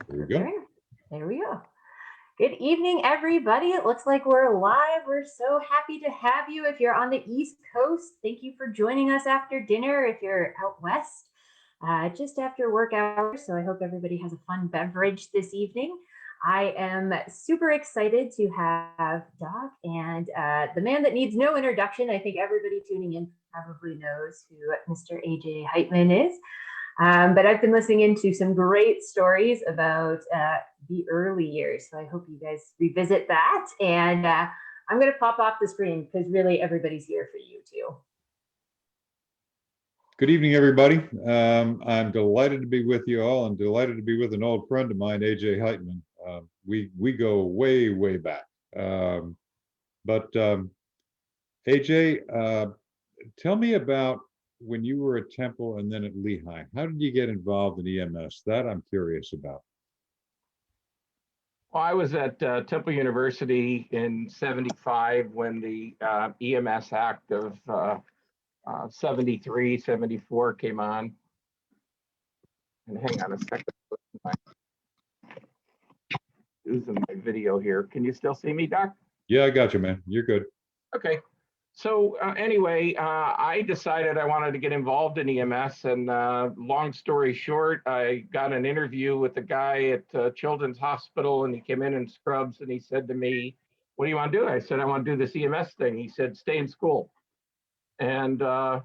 There we go. There we go. Good evening, everybody. It looks like we're live. We're so happy to have you. If you're on the East Coast, thank you for joining us after dinner. If you're out west, just after work hours. So I hope everybody has a fun beverage this evening. I am super excited to have Doc and the man that needs no introduction. I think everybody tuning in probably knows who Mr. AJ Heightman is. But I've been listening into some great stories about the early years. So I hope you guys revisit that. And I'm going to pop off the screen because really everybody's here for you too. Good evening, everybody. I'm delighted to be with you all and delighted to be with an old friend of mine, AJ Heightman. We go way, way back. AJ, tell me about when you were at Temple and then at Lehigh. How did you get involved in EMS? That I'm curious about. Well, I was at Temple University in '75 when the EMS Act of 73, 74 came on. And hang on a second. Using my video here. Can you still see me, Doc? Yeah, I got you, man. You're good. Okay. So anyway, I decided I wanted to get involved in EMS, and long story short, I got an interview with a guy at Children's Hospital, and he came in scrubs, and he said to me, "What do you want to do?" I said, "I want to do this EMS thing." He said, "Stay in school." And I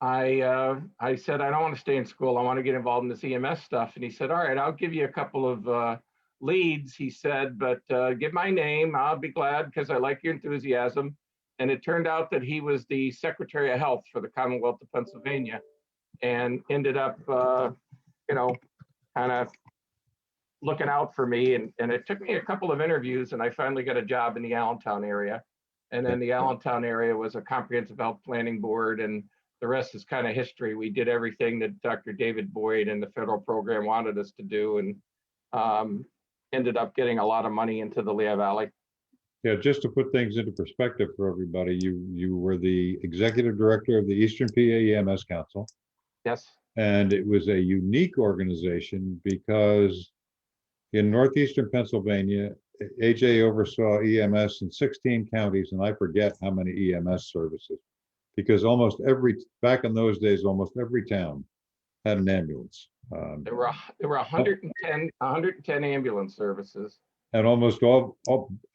said, "I don't want to stay in school. I want to get involved in this EMS stuff." And he said, "All right, I'll give you a couple of leads." He said, "But give my name. I'll be glad because I like your enthusiasm." And it turned out that he was the Secretary of Health for the Commonwealth of Pennsylvania, and ended up, kind of looking out for me. And it took me a couple of interviews, and I finally got a job in the Allentown area. And then the Allentown area was a comprehensive health planning board, and the rest is kind of history. We did everything that Dr. David Boyd and the federal program wanted us to do, and ended up getting a lot of money into the Lehigh Valley. Yeah, just to put things into perspective for everybody, you were the executive director of the Eastern PA EMS Council. Yes. And it was a unique organization because in northeastern Pennsylvania, AJ oversaw EMS in 16 counties, and I forget how many EMS services, because back in those days, almost every town had an ambulance. There were 110 ambulance services. And almost all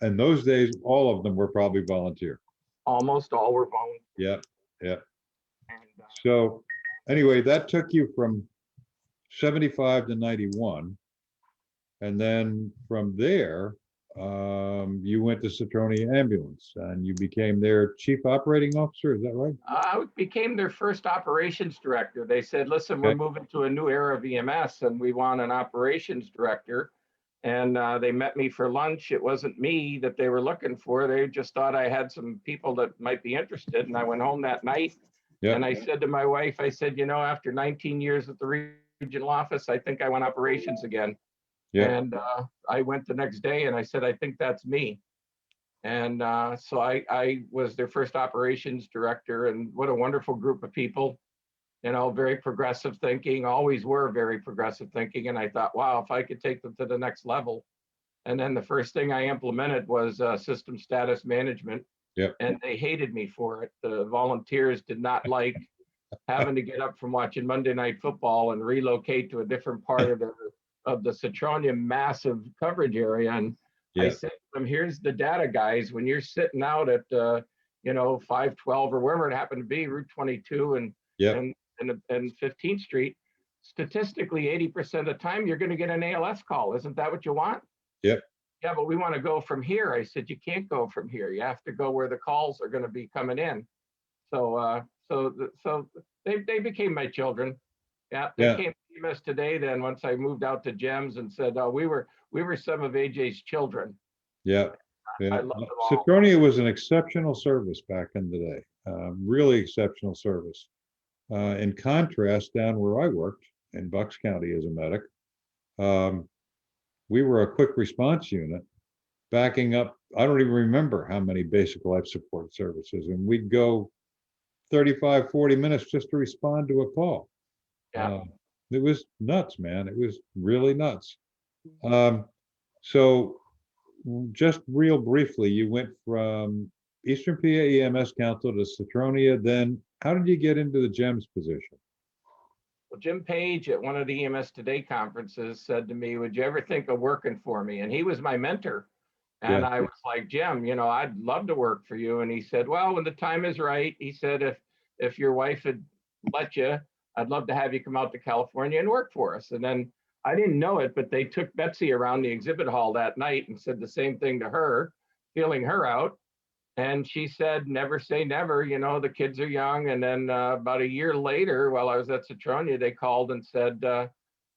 in those days, all of them were probably volunteer. Almost all were volunteer. Yeah. So anyway, that took you from 75 to 91. And then from there, you went to Citronia Ambulance and you became their chief operating officer. Is that right? I became their first operations director. They said, "Listen, we're moving to a new era of EMS and we want an operations director." And they met me for lunch. It wasn't me that they were looking for. They just thought I had some people that might be interested. And I went home that night. Yep. And I said to my wife, I said, after 19 years at the regional office, I think I want operations again. Yep. And I went the next day and I said, I think that's me. And so I was their first operations director, and what a wonderful group of people. Very progressive thinking, always were very progressive thinking. And I thought, wow, if I could take them to the next level. And then the first thing I implemented was system status management. Yep. And they hated me for it. The volunteers did not like having to get up from watching Monday Night Football and relocate to a different part of the Citronia massive coverage area. And I said to them, here's the data, guys. When you're sitting out at 512 or wherever it happened to be, Route 22 and 15th Street, statistically 80% of the time you're going to get an ALS call. Isn't that what you want? Yep. Yeah, but we want to go from here. I said, you can't go from here. You have to go where the calls are going to be coming in. So they became my children. Yeah, they came to EMS today. Then once I moved out to JEMS and said, we were some of AJ's children. Yeah. I love them all. Citronia was an exceptional service back in the day. Really exceptional service. In contrast, down where I worked in Bucks County as a medic, we were a quick response unit backing up. I don't even remember how many basic life support services, and we'd go 35, 40 minutes just to respond to a call. Yeah. It was nuts, man. It was really nuts. So just real briefly, you went from Eastern PA EMS Council to Citronia. Then how did you get into the JEMS position? Well, Jim Page at one of the EMS Today conferences said to me, would you ever think of working for me? And he was my mentor. And Yeah, I was like, Jim, I'd love to work for you. And he said, well, when the time is right, he said, if your wife had let you, I'd love to have you come out to California and work for us. And then I didn't know it, but they took Betsy around the exhibit hall that night and said the same thing to her, feeling her out. And she said, never say never, the kids are young. And then about a year later, while I was at Citronia, they called and said,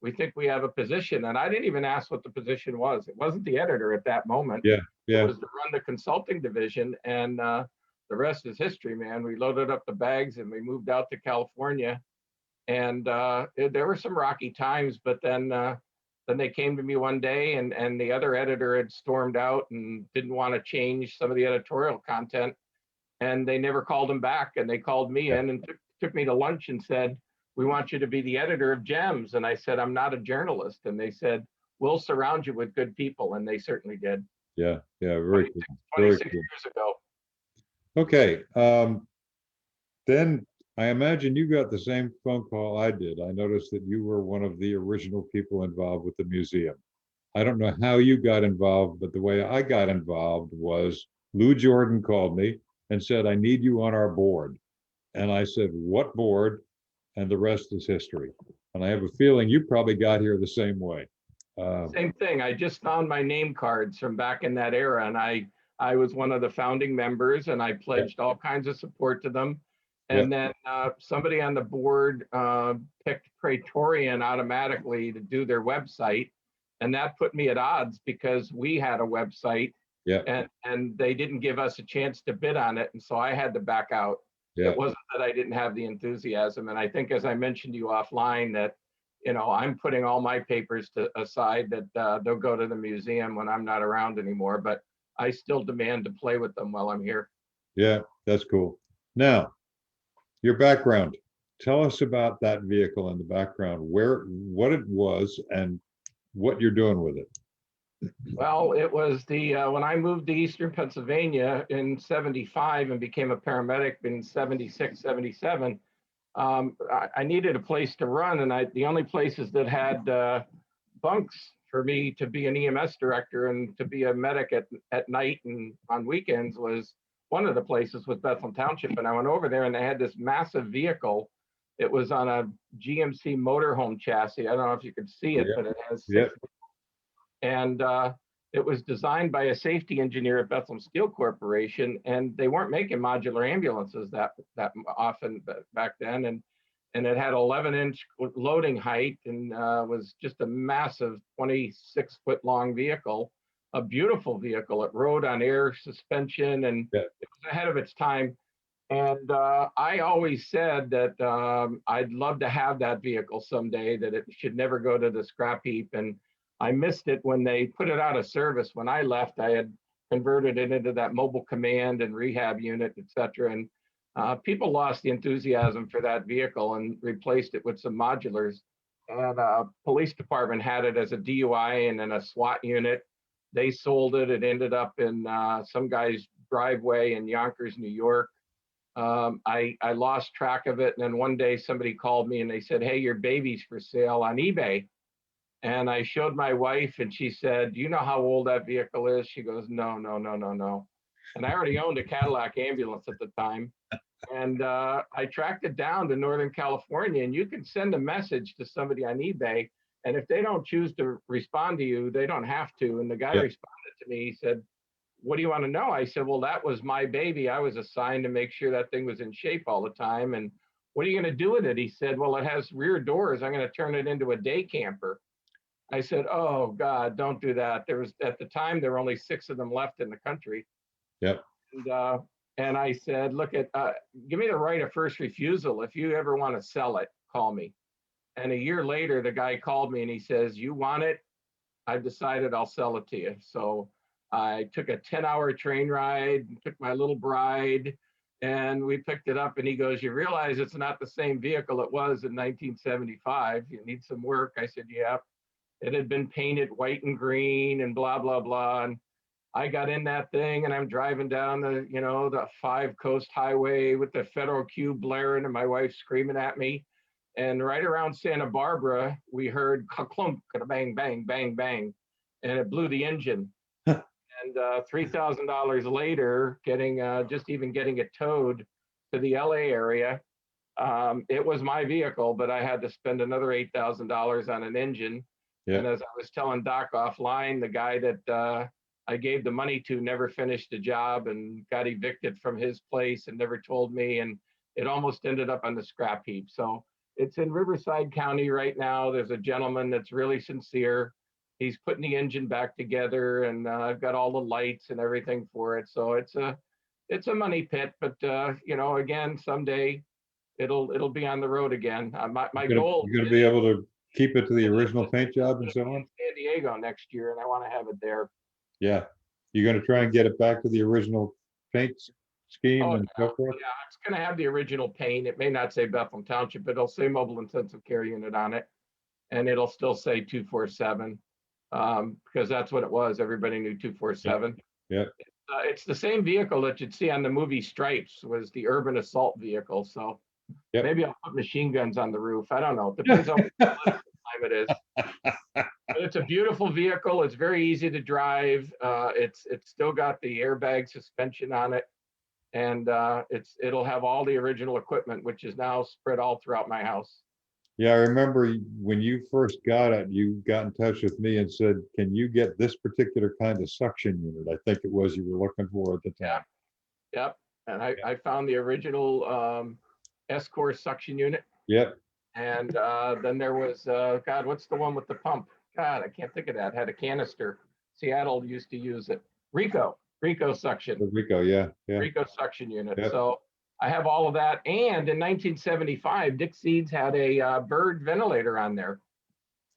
we think we have a position. And I didn't even ask what the position was. It wasn't the editor at that moment. yeah, It yeah, was to run the consulting division. And the rest is history, man. We loaded up the bags and we moved out to California. And there were some rocky times, but then they came to me one day and the other editor had stormed out and didn't want to change some of the editorial content. And they never called him back. And they called me yeah, in and took me to lunch and said, we want you to be the editor of JEMS. And I said, I'm not a journalist. And they said, we'll surround you with good people. And they certainly did. yeah, yeah. Very 26, cool. Very 26 cool. years ago. Okay. Then I imagine you got the same phone call I did. I noticed that you were one of the original people involved with the museum. I don't know how you got involved, but the way I got involved was Lou Jordan called me and said, I need you on our board. And I said, what board? And the rest is history. And I have a feeling you probably got here the same way. Same thing. I just found my name cards from back in that era, and I was one of the founding members, and I Yeah, pledged all kinds of support to them. yeah, And then somebody on the board picked Praetorian automatically to do their website, and that put me at odds because we had a website, yeah, and they didn't give us a chance to bid on it, and so I had to back out. yeah, It wasn't that I didn't have the enthusiasm, and I think as I mentioned to you offline that I'm putting all my papers aside that they'll go to the museum when I'm not around anymore, but I still demand to play with them while I'm here. yeah. That's cool. Now, your background. Tell us about that vehicle in the background, what it was, and what you're doing with it. Well, it was when I moved to Eastern Pennsylvania in 75 and became a paramedic in 76, 77, I needed a place to run. And the only places that had bunks for me to be an EMS director and to be a medic at night and on weekends was one of the places was Bethlehem Township. And I went over there and they had this massive vehicle. It was on a GMC motorhome chassis. I don't know if you could see it, Yeah, but it has yeah, six. And it was designed by a safety engineer at Bethlehem Steel Corporation, and they weren't making modular ambulances that often back then. And it had 11-inch loading height and was just a massive 26-foot long vehicle, a beautiful vehicle. It rode on air suspension and yeah, it was ahead of its time. And I always said that I'd love to have that vehicle someday, that it should never go to the scrap heap. And I missed it when they put it out of service. When I left, I had converted it into that mobile command and rehab unit, et cetera. And people lost the enthusiasm for that vehicle and replaced it with some modulars. And police department had it as a DUI and then a SWAT unit. They sold it. It ended up in some guy's driveway in Yonkers, New York. I lost track of it. And then one day somebody called me and they said, hey, your baby's for sale on eBay. And I showed my wife and she said, do you know how old that vehicle is? She goes, no, no, no, no, no. And I already owned a Cadillac ambulance at the time. And I tracked it down to Northern California, and you can send a message to somebody on eBay. And if they don't choose to respond to you, they don't have to. And the guy yeah, responded to me. He said, what do you want to know? I said, well, that was my baby. I was assigned to make sure that thing was in shape all the time. And what are you going to do with it? He said, well, it has rear doors. I'm going to turn it into a day camper. I said, oh, God, don't do that. There was, at the time, there were only 6 of them left in the country. yeah, And I said, look give me the right of first refusal. If you ever want to sell it, call me. And a year later, the guy called me and he says, you want it? I've decided I'll sell it to you. So I took a 10-hour train ride, took my little bride, and we picked it up. And he goes, you realize it's not the same vehicle it was in 1975. You need some work. I said, yeah. it had been painted white and green and blah, blah, blah. And I got in that thing and I'm driving down the 5 coast highway with the Federal Q blaring and my wife screaming at me. And right around Santa Barbara, we heard clunk, bang, bang, bang, bang, and it blew the engine. And $3,000 later, getting it towed to the LA area. It was my vehicle, but I had to spend another $8,000 on an engine. Yeah. And as I was telling Doc offline, the guy that I gave the money to never finished the job and got evicted from his place and never told me. And it almost ended up on the scrap heap. So it's in Riverside County right now. There's a gentleman that's really sincere. He's putting the engine back together, and I've got all the lights and everything for it. So it's a money pit, but again, someday it'll be on the road again. My goal. You're gonna be able to keep it to the original paint job and so on? San Diego next year, and I want to have it there. Yeah. You're gonna try and get it back to the original paint scheme and so forth? Yeah, it's going to have the original paint. It may not say Bethlehem Township, but it'll say Mobile Intensive Care Unit on it, and it'll still say 247 because that's what it was. Everybody knew 247. Yeah. It's the same vehicle that you'd see on the movie Stripes, was the urban assault vehicle. So maybe I'll put machine guns on the roof. I don't know. It depends on what time it is. But it's a beautiful vehicle. It's very easy to drive. It's still got the airbag suspension on it. And it'll have all the original equipment, which is now spread all throughout my house. Yeah, I remember when you first got it, you got in touch with me and said, can you get this particular kind of suction unit? I think it was you were looking for at the time. Yep. And I found the original S-Core suction unit. Yep. And then there was, God, what's the one with the pump? God, I can't think of that. Had a canister. Seattle used to use it. Rico suction. The Rico, yeah. Rico suction unit. Yep. So I have all of that. And in 1975, Dick Seeds had a Bird ventilator on there.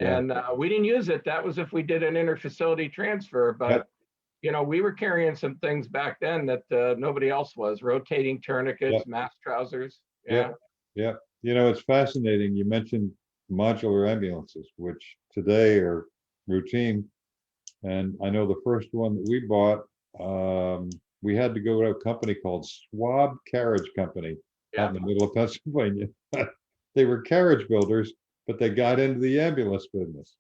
Yeah. And we didn't use it. That was if we did an interfacility transfer. But, we were carrying some things back then that nobody else was. Rotating tourniquets, mass trousers. Yeah. It's fascinating. You mentioned modular ambulances, which today are routine. And I know the first one that we bought, we had to go to a company called Schwab Carriage Company out in the middle of Pennsylvania. They were carriage builders, but they got into the ambulance business.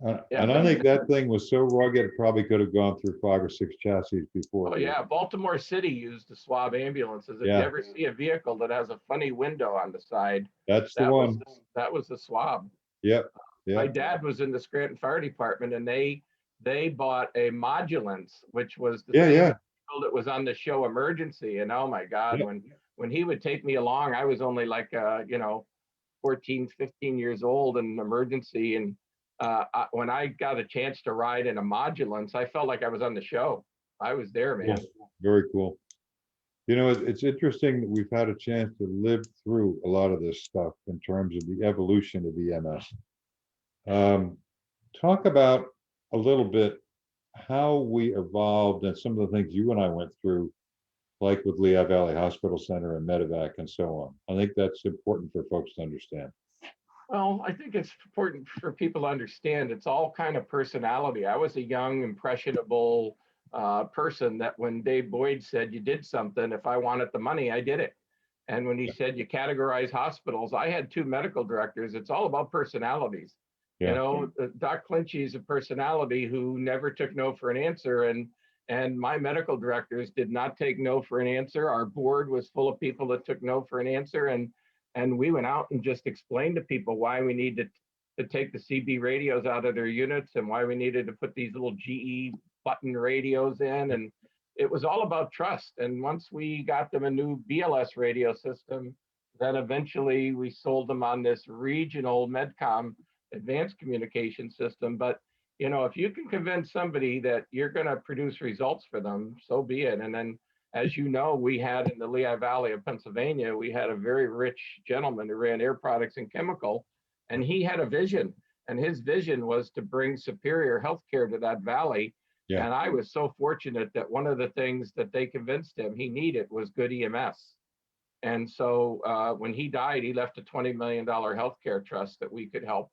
And I think that thing was so rugged, it probably could have gone through 5 or 6 chassis before. Oh yeah, Baltimore City used the Schwab ambulances. If you ever see a vehicle that has a funny window on the side, that's the one. That was the Schwab. Yep. My dad was in the Scranton Fire Department, and they bought a Modulance, which was the same vehicle that was on the show Emergency. And oh my God, when he would take me along, I was only like 14, 15 years old in Emergency, and when I got a chance to ride in a Modulance, I felt like I was on the show. I was there, man. Very cool. It's interesting that we've had a chance to live through a lot of this stuff in terms of the evolution of EMS. Talk about a little bit how we evolved and some of the things you and I went through, like with Lehigh Valley Hospital Center and Medevac and so on. I think that's important for folks to understand. Well, I think it's important for people to understand it's all kind of personality. I was a young, impressionable person that when Dave Boyd said you did something, if I wanted the money, I did it. And when he said you categorize hospitals, I had 2 medical directors. It's all about personalities. Doc Clinchy is a personality who never took no for an answer. And my medical directors did not take no for an answer. Our board was full of people that took no for an answer. And we went out and just explained to people why we needed to take the CB radios out of their units and why we needed to put these little GE button radios in. And it was all about trust. And once we got them a new BLS radio system, then eventually we sold them on this regional Medcom advanced communication system. But, if you can convince somebody that you're going to produce results for them, so be it. And then, as you know, we had in the Lehigh Valley of Pennsylvania, we had a very rich gentleman who ran Air Products and Chemical, and he had a vision. And his vision was to bring superior healthcare to that valley. Yeah. And I was so fortunate that one of the things that they convinced him he needed was good EMS. And so when he died, he left a $20 million healthcare trust that we could help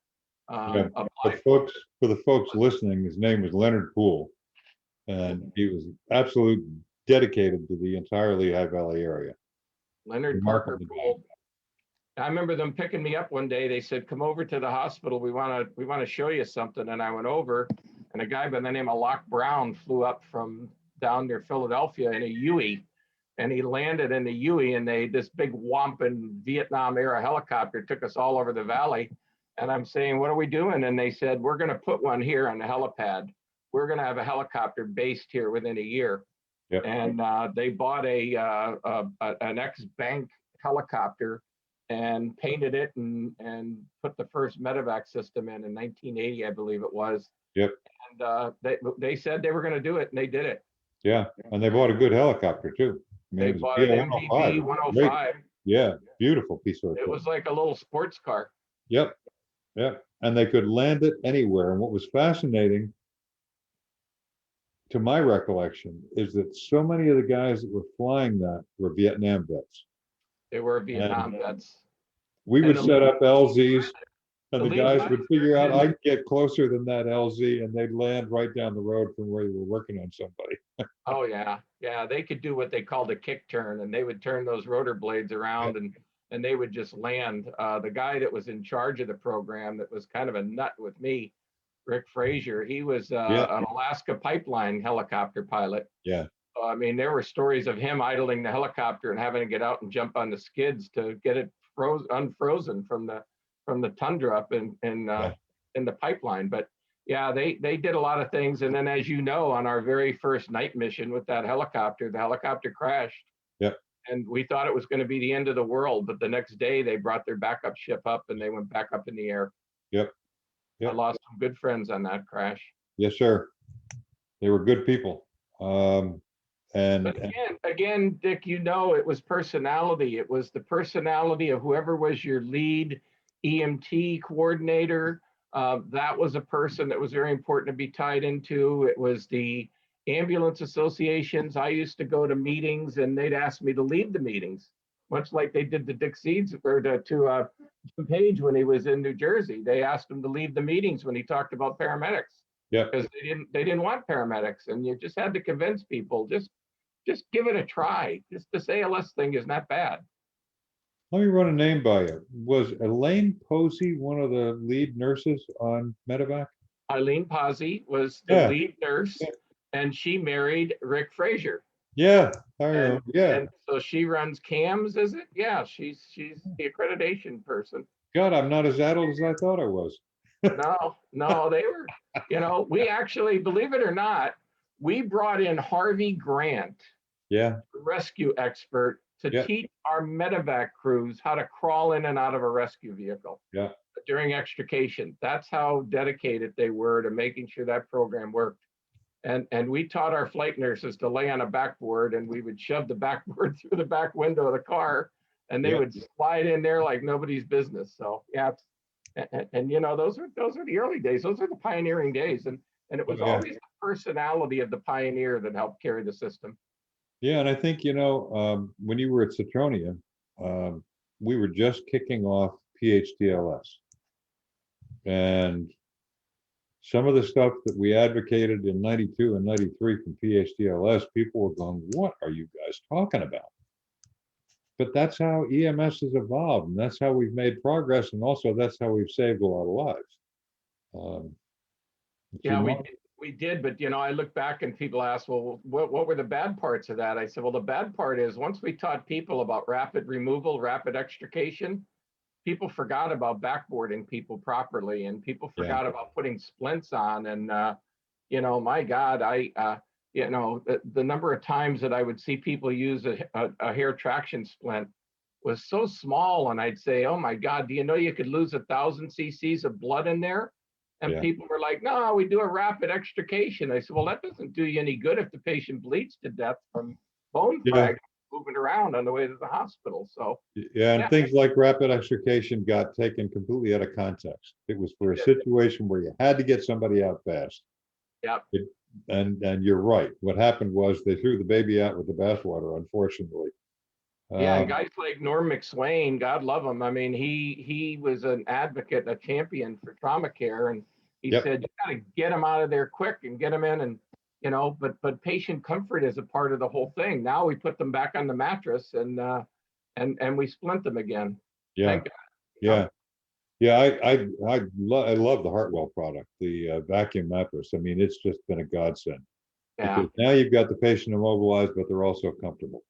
Yeah, apply. for the folks listening, his name was Leonard Poole, and he was absolute dedicated to the entire Lehigh Valley area. Leonard Parker Remarkable guy. Poole. I remember them picking me up one day. They said, "Come over to the hospital. We want to show you something." And I went over, and a guy by the name of Locke Brown flew up from down near Philadelphia in a Huey, and he landed in the Huey, and this big whomping Vietnam era helicopter took us all over the valley. And I'm saying, "What are we doing?" And they said, "We're going to put one here on the helipad. We're going to have a helicopter based here within a year." Yep. And they bought an ex-bank helicopter and painted it and put the first medevac system in 1980, I believe it was. Yep. And they said they were going to do it, and they did it. Yeah, and they bought a good helicopter too. I mean, They it was a bought an PL-105. MGB 105. Yeah, beautiful piece of equipment. It was like a little sports car. Yep, yep. And they could land it anywhere. And what was fascinating, to my recollection, is that so many of the guys that were flying that were Vietnam vets. They were Vietnam vets. We would set up LZs, and the the guys lead would figure out I could get closer than that LZ, and they'd land right down the road from where you were working on somebody. Oh yeah, yeah. They could do what they called a kick turn, and they would turn those rotor blades around, and they would just land. The guy that was in charge of the program, that was kind of a nut with me, Rick Frazier. He was an Alaska pipeline helicopter pilot. Yeah. I mean, there were stories of him idling the helicopter and having to get out and jump on the skids to get it unfrozen from the tundra up in the pipeline. But yeah, they did a lot of things. And then, as you know, on our very first night mission with that helicopter, the helicopter crashed. Yep. And we thought it was going to be the end of the world. But the next day, they brought their backup ship up, and they went back up in the air. Yep. I lost some good friends on that crash. Yes, sir. They were good people. But again, Dick, you know, it was personality. It was the personality of whoever was your lead EMT coordinator. That was a person that was very important to be tied into. It was the ambulance associations. I used to go to meetings, and they'd ask me to lead the meetings, much like they did to Dick Seeds or to Jim Page when he was in New Jersey. They asked him to lead the meetings when he talked about paramedics. Yeah. Because they didn't want paramedics, and you just had to convince people, just give it a try. Just this ALS thing is not bad. Let me run a name by you. Was Elaine Posey one of the lead nurses on medevac? Eileen Posey was the lead nurse, and she married Rick Frazier. Yeah, I remember. Yeah. And so she runs CAMS, is it? Yeah, she's the accreditation person. God, I'm not as adult as I thought I was. No, they were, we actually, believe it or not, we brought in Harvey Grant, rescue expert, to teach our medevac crews how to crawl in and out of a rescue vehicle during extrication. That's how dedicated they were to making sure that program worked. And we taught our flight nurses to lay on a backboard, and we would shove the backboard through the back window of the car, and they would slide in there like nobody's business. So and those are the early days. Those are the pioneering days, and it was always the personality of the pioneer that helped carry the system. Yeah, and I think when you were at Citronia, we were just kicking off PHTLS, and some of the stuff that we advocated in '92 and '93 from PHTLS, people were going, "What are you guys talking about?" But that's how EMS has evolved, and that's how we've made progress, and also that's how we've saved a lot of lives. We did, but I look back and people ask, well, what were the bad parts of that? I said, well, the bad part is once we taught people about rapid removal, rapid extrication, people forgot about backboarding people properly, and people forgot about putting splints on. And my God, the number of times that I would see people use a hair traction splint was so small, and I'd say, oh my God, do you know you could lose 1,000 cc's of blood in there? And people were like, no, we do a rapid extrication. I said, well, that doesn't do you any good if the patient bleeds to death from bone fragments moving around on the way to the hospital. So and things like rapid extrication got taken completely out of context. It was for a situation where you had to get somebody out fast. And you're right. What happened was they threw the baby out with the bathwater, unfortunately. Yeah, and Um, guys like Norm McSwain, God love him. I mean, he was an advocate, a champion for trauma care, and he yep, said you got to get them out of there quick and get them in, and but patient comfort is a part of the whole thing. Now we put them back on the mattress and we splint them again. yeah, Thank God. You know? yeah, yeah. I love the Hartwell product, the vacuum mattress. I mean, it's just been a godsend Yeah. because now you've got the patient immobilized, but they're also comfortable.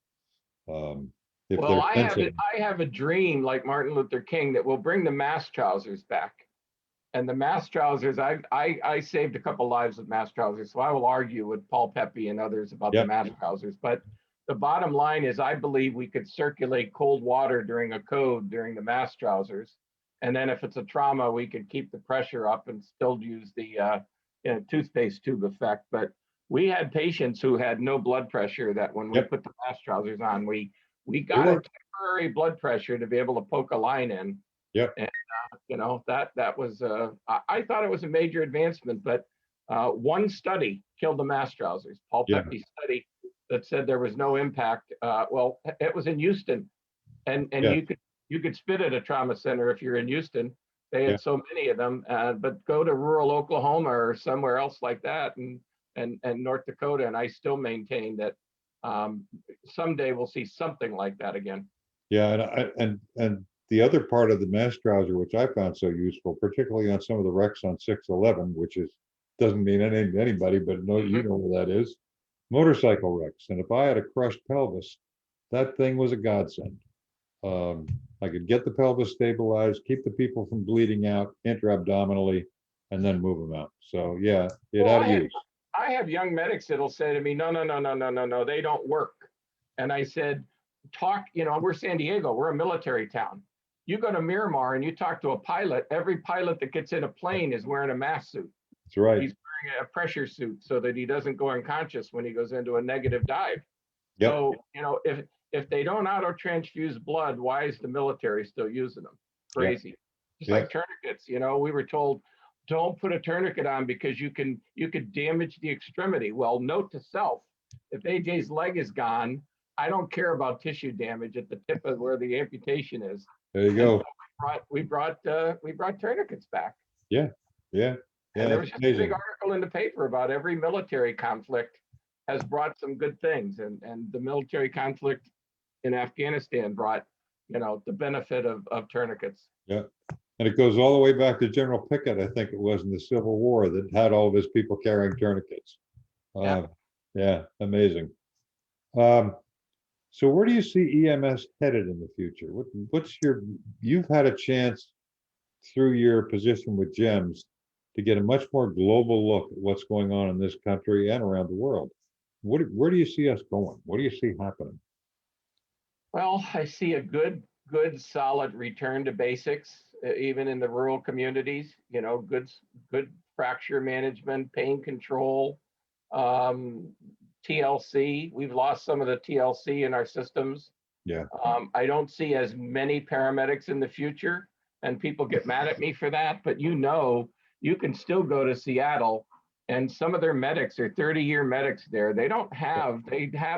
Um, if Well, they're sensing, I have a dream like Martin Luther King that we'll bring the mass trousers back. And the mass trousers, I saved a couple lives with mass trousers, so I will argue with Paul Pepe and others about the yep, mass trousers. But the bottom line is, I believe we could circulate cold water during a code during the mass trousers, and then if it's a trauma, we could keep the pressure up and still use the toothpaste tube effect. But we had patients who had no blood pressure that when we yep, put the mass trousers on, we they got a work. temporary blood pressure to be able to poke a line in. Yep, That was I thought it was a major advancement, but one study killed the mass trousers. Paul yeah, Pepe's study that said there was no impact. Well, it was in Houston, and yeah, you could spit at a trauma center if you're in Houston. They yeah, had so many of them, but go to rural Oklahoma or somewhere else like that, and North Dakota, and I still maintain that someday we'll see something like that again. yeah. And the other part of the mass trouser, which I found so useful, particularly on some of the wrecks on 611, which is doesn't mean anything to anybody, but no, you know where that is. Motorcycle wrecks. And if I had a crushed pelvis, that thing was a godsend. Um, I could get the pelvis stabilized, keep the people from bleeding out intra-abdominally, and then move them out. So yeah, it Well, had use. I have young medics that'll say to me, no, no, no, no, no, no, no, they don't work. And I said, we're San Diego, we're a military town. You go to Miramar and you talk to a pilot, every pilot that gets in a plane is wearing a mask suit. That's right. He's wearing a pressure suit so that he doesn't go unconscious when he goes into a negative dive. Yep. So, if they don't auto transfuse blood, why is the military still using them? Crazy. Just Yep. like tourniquets, we were told, don't put a tourniquet on because you could damage the extremity. Well, note to self, if AJ's leg is gone, I don't care about tissue damage at the tip of where the amputation is. There you go. So we brought tourniquets back. Yeah. Yeah. Yeah. And there That's was just a big amazing. article in the paper about every military conflict has brought some good things, and the military conflict in Afghanistan brought the benefit of tourniquets. Yeah. And it goes all the way back to General Pickett, I think it was in the Civil War, that had all of his people carrying tourniquets. Yeah. Yeah, amazing. Um, so where do you see EMS headed in the future? You've had a chance through your position with JEMS to get a much more global look at what's going on in this country and around the world. Where do you see us going? What do you see happening? Well, I see a good solid return to basics, even in the rural communities. Good fracture management, pain control, TLC. We've lost some of the TLC in our systems. Yeah. I don't see as many paramedics in the future, and people get mad at me for that, but you can still go to Seattle, and some of their medics are 30-year medics there. They have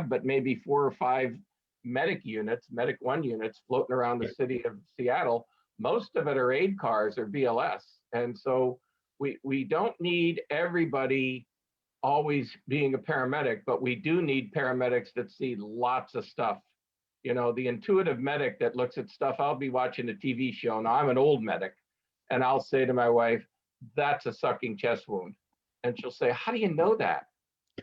but maybe 4 or 5 medic 1 units floating around the city of Seattle. Most of it are aid cars or BLS. And so we don't need everybody always being a paramedic, but we do need paramedics that see lots of stuff. The intuitive medic that looks at stuff. I'll be watching a TV show. Now I'm an old medic, and I'll say to my wife, that's a sucking chest wound. And she'll say, how do you know that?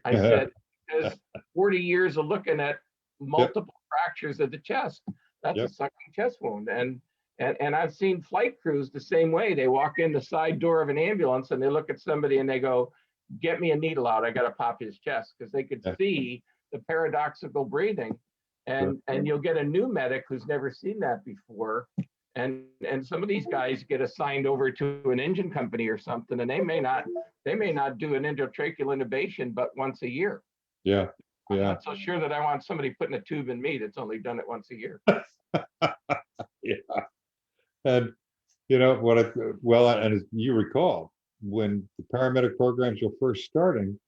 I said, because 40 years of looking at multiple fractures of the chest, that's a sucking chest wound. And I've seen flight crews the same way. They walk in the side door of an ambulance and they look at somebody and they go, get me a needle out. I got to pop his chest, because they could see the paradoxical breathing. And you'll get a new medic who's never seen that before. And some of these guys get assigned over to an engine company or something, and they may not do an endotracheal intubation but once a year. Yeah. I'm not so sure that I want somebody putting a tube in me that's only done it once a year. Yeah. And and as you recall, when the paramedic programs were first starting,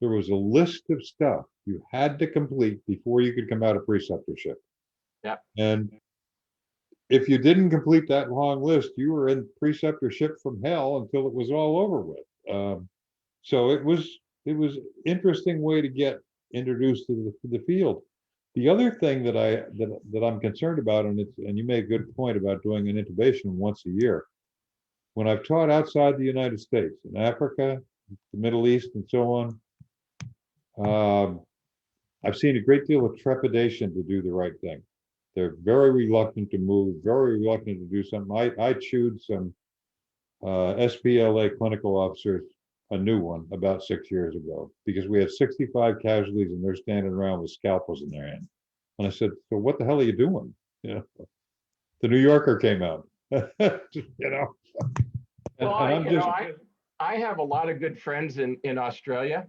there was a list of stuff you had to complete before you could come out of preceptorship. Yeah. And if you didn't complete that long list, you were in preceptorship from hell until it was all over with. So it was interesting way to get introduced to the field. The other thing that I'm concerned about, and you made a good point about doing an intubation once a year. When I've taught outside the United States, in Africa, the Middle East, and so on, I've seen a great deal of trepidation to do the right thing. They're very reluctant to move, very reluctant to do something. I chewed some SPLA clinical officers a new one about 6 years ago because we had 65 casualties and they're standing around with scalpels in their hand. And I said, "So what the hell are you doing?" You know, the New Yorker came out. You know, Well, and I'm just I have a lot of good friends in Australia,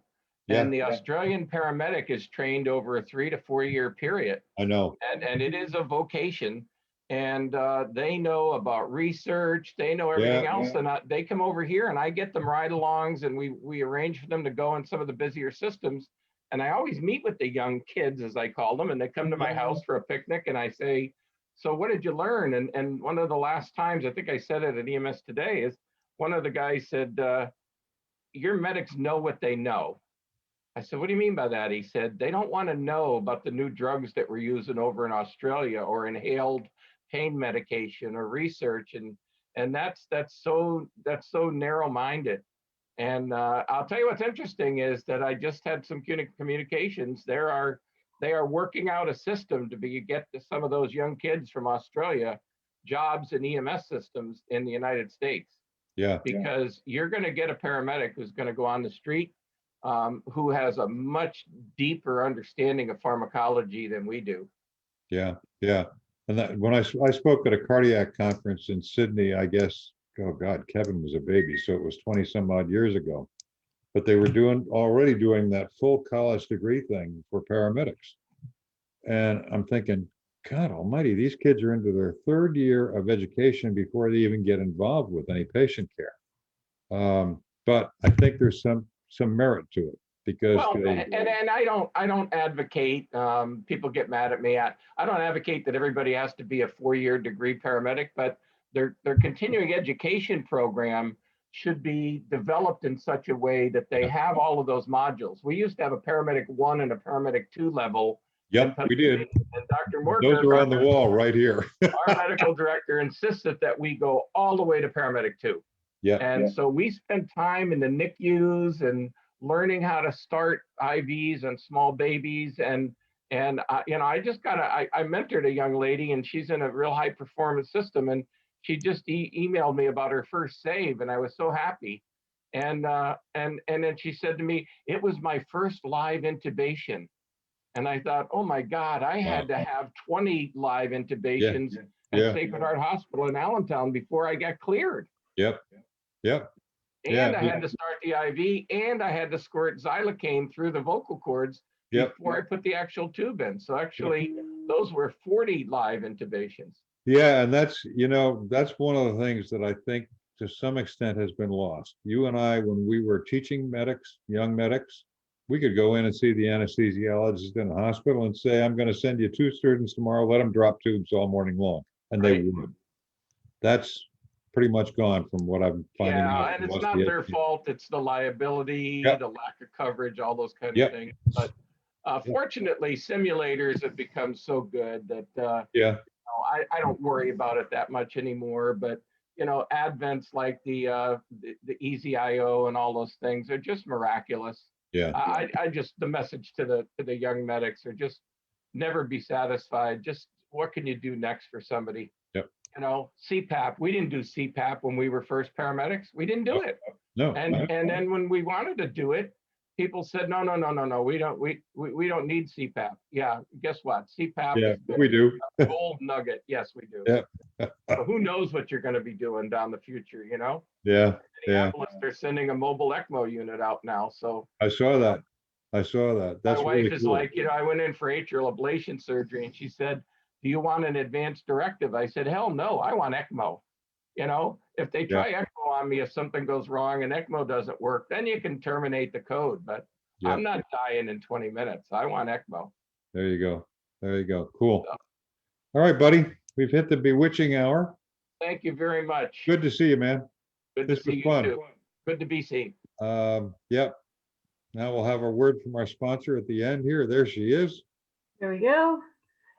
yeah, and the Australian paramedic is trained over a 3 to 4 year period, I know. and it is a vocation, and they know about research, they know everything Yeah, else, and they come over here, and I get them ride-alongs, and we arrange for them to go in some of the busier systems, and I always meet with the young kids, as I call them, and they come to my house for a picnic, and I say, "So what did you learn?" And one of the last times, I think I said it at EMS Today, is one of the guys said, "Your medics know what they know." I said, "What do you mean by that?" He said, "They don't want to know about the new drugs that we're using over in Australia or inhaled pain medication or research." And that's so narrow-minded. And I'll tell you what's interesting is that I just had some communications. They are working out a system to get to some of those young kids from Australia jobs in EMS systems in the United States, yeah, because you're going to get a paramedic who's going to go on the street, who has a much deeper understanding of pharmacology than we do. yeah, yeah. And that when I spoke at a cardiac conference in Sydney, I guess, oh God, Kevin was a baby, so it was 20 some odd years ago. But they were already doing that full college degree thing for paramedics. And I'm thinking, God almighty, these kids are into their third year of education before they even get involved with any patient care. But I think there's some merit to it because Well, and I don't advocate. People get mad at me. I don't advocate that everybody has to be a 4 year degree paramedic, but their continuing education program should be developed in such a way that they have all of those modules. We used to have a paramedic 1 and a paramedic 2 level. Yep, we did. And Dr. Those Morker, are on the wall right here. our medical director, insisted that we go all the way to paramedic 2. Yeah, And so we spent time in the NICUs and learning how to start IVs on small babies. And I just I mentored a young lady, and she's in a real high performance system. And she just emailed me about her first save, and I was so happy. And then she said to me, "It was my first live intubation." And I thought, oh my God, I had to have 20 live intubations at Sacred Heart Hospital in Allentown before I got cleared. Yep. Yep. And I had to start the IV, and I had to squirt xylocaine through the vocal cords before I put the actual tube in. So actually, those were 40 live intubations. Yeah, and that's one of the things that I think to some extent has been lost. You and I, when we were teaching medics, young medics, we could go in and see the anesthesiologist in the hospital and say, "I'm going to send you 2 students tomorrow, let them drop tubes all morning long." And they would. That's pretty much gone from what I'm finding out. Yeah, and it's not their fault. It's the liability, the lack of coverage, all those kind of things. But fortunately, simulators have become so good that I don't worry about it that much anymore. But advents like the EasyIO and all those things are just miraculous. Yeah. I just, the message to the young medics are just never be satisfied. Just what can you do next for somebody? Yep. CPAP. We didn't do CPAP when we were first paramedics. We didn't do it. No. And then when we wanted to do it, people said, no, we don't need CPAP. Yeah, guess what? CPAP is we do. A gold nugget. Yes, we do. Yeah. So who knows what you're going to be doing down the future, Yeah. Minneapolis, they're sending a mobile ECMO unit out now. So I saw that. That's my wife really is cool. like, I went in for atrial ablation surgery, and she said, "Do you want an advanced directive?" I said, "Hell no, I want ECMO." If they try ECMO on me, if something goes wrong and ECMO doesn't work, then you can terminate the code. But I'm not dying in 20 minutes. I want ECMO. There you go. Cool. All right, buddy. We've hit the bewitching hour. Thank you very much. Good to see you, man. Good this to see was you fun. too. Good to be seen. Yep. Now we'll have a word from our sponsor at the end here. There she is. There we go.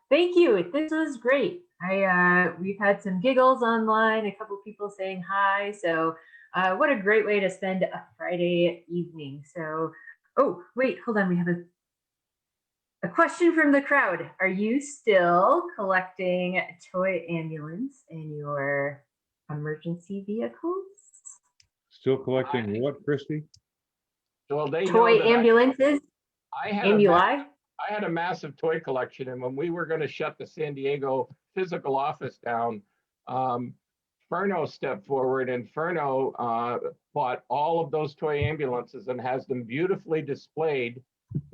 Thank you. This was great. We've had some giggles online, a couple people saying hi. So what a great way to spend a Friday evening. So, oh, wait, hold on. We have a question from the crowd. Are you still collecting a toy ambulance in your emergency vehicles? Still collecting what, Christy? Well, they know Toy that ambulances? I had Ambuli? I had a massive toy collection, and when we were going to shut the San Diego physical office down, Furno stepped forward, and Furno bought all of those toy ambulances and has them beautifully displayed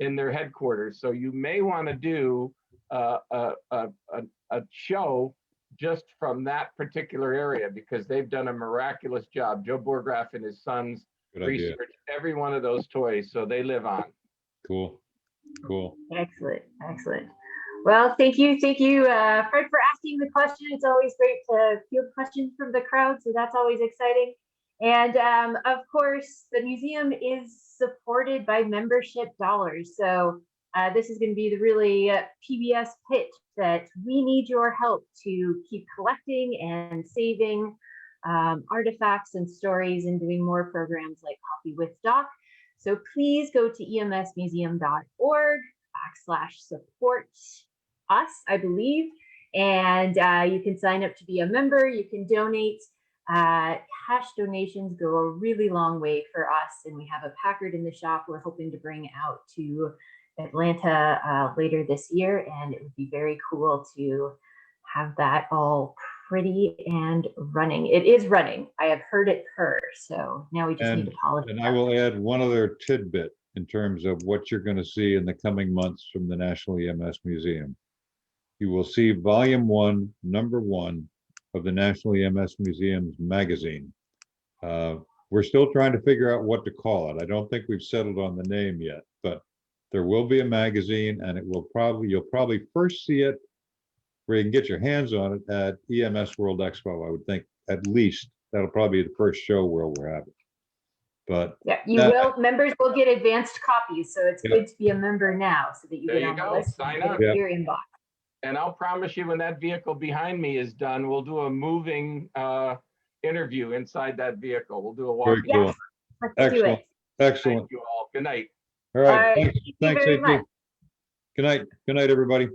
in their headquarters. So you may want to do a show just from that particular area, because they've done a miraculous job. Joe Borgraff and his sons researched every one of those toys, so they live on. Cool. Cool. Excellent. Excellent. Well, thank you, Fred, for asking the question. It's always great to field questions from the crowd, so that's always exciting. And of course, the museum is supported by membership dollars. So this is going to be the really PBS pitch that we need your help to keep collecting and saving artifacts and stories and doing more programs like Coffee with Doc. So please go to emsmuseum.org/support us, I believe, and you can sign up to be a member. You can donate. Cash donations go a really long way for us, and we have a Packard in the shop we're hoping to bring out to Atlanta later this year, and it would be very cool to have that all pretty and running. It is running. I have heard it purr, so now we just need to polish it. And I will add one other tidbit in terms of what you're going to see in the coming months from the National EMS Museum. You will see volume 1, number 1 of the National EMS Museum's magazine. We're still trying to figure out what to call it. I don't think we've settled on the name yet, but there will be a magazine, and you'll probably first see it where you can get your hands on it at EMS World Expo. I would think at least that'll probably be the first show where we'll have it. But yeah, members will get advanced copies, so it's good to be a member now so that you get on the list. Sign up. Your inbox. And I'll promise you, when that vehicle behind me is done, we'll do a moving interview inside that vehicle. We'll do a walk. Very cool. Yes, let's do it. Excellent. Thank you all. Good night. All right. Thank you very much. Good night. Good night, everybody.